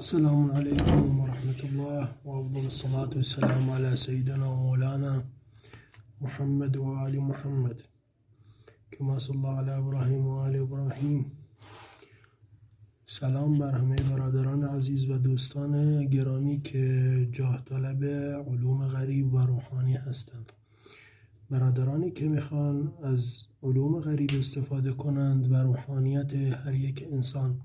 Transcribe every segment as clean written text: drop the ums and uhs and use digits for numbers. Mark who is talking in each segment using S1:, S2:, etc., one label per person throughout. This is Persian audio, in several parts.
S1: السلام عليكم ورحمة الله وأفضل الصلاة والسلام على سيدنا ومولانا محمد وآل محمد كما صلى على ابراهیم و آل ابراهیم. سلام بر همه برادران عزیز و دوستان گرامی که جاه طلب علوم غریب و روحانی هستند. برادرانی که میخوان از علوم غریب استفاده کنند و روحانیت هر یک انسان،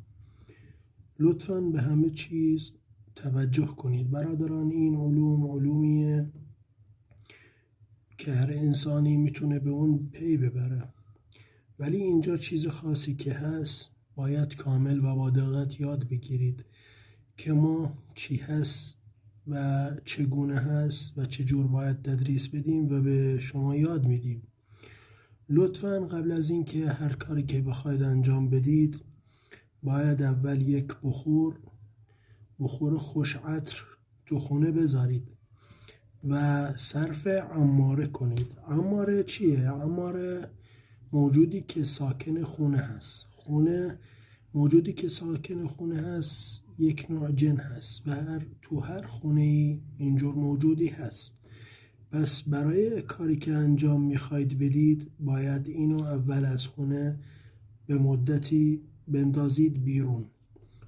S1: لطفاً به همه چیز توجه کنید. برادران، این علومیه که هر انسانی میتونه به اون پی ببره، ولی اینجا چیز خاصی که هست باید کامل و با دقت یاد بگیرید که ما چی هست و چگونه هست و چجور باید تدریس بدیم و به شما یاد میدیم. لطفاً قبل از اینکه هر کاری که بخواید انجام بدید باید اول یک بخور خوش عطر تو خونه بذارید و صرف عماره کنید. عماره چیه؟ عماره موجودی که ساکن خونه هست. موجودی که ساکن خونه هست یک نوع جن هست و تو هر خونه ای اینجور موجودی هست. پس برای کاری که انجام میخواید بدید باید اینو اول از خونه به مدتی بندازید بیرون.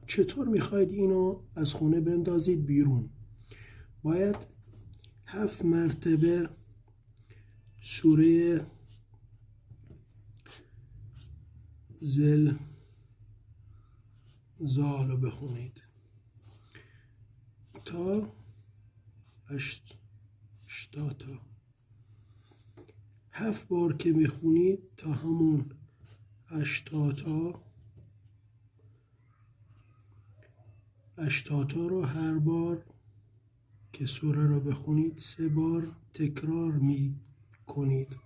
S1: چطور میخواید اینو از خونه بندازید بیرون؟ باید 7 مرتبه سوره زلزال رو بخونید تا 80 تا. 7 بار که میخونید تا همون 80 تا رو هر بار که سوره رو بخونید 3 بار تکرار می کنید.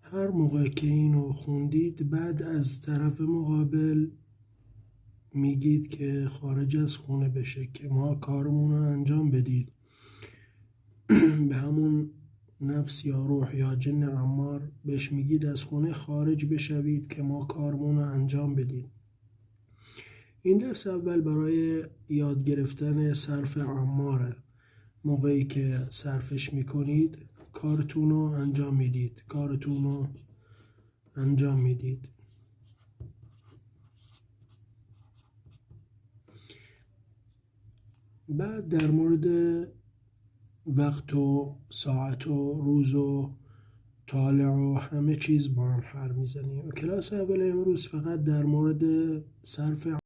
S1: هر موقع که اینو خوندید بعد از طرف مقابل میگید که خارج از خونه بشه که ما کارمون رو انجام بدید. به همون نفس یا روح یا جن عمار بهش میگید از خونه خارج بشوید که ما کارمون رو انجام بدید. این درس اول برای یاد گرفتن صرف عماره. موقعی که صرفش میکنید کارتون رو انجام میدید. بعد در مورد وقت و ساعت و روز و طالع و همه چیز با هم حرف میزنیم. کلاس اول امروز فقط در مورد صرف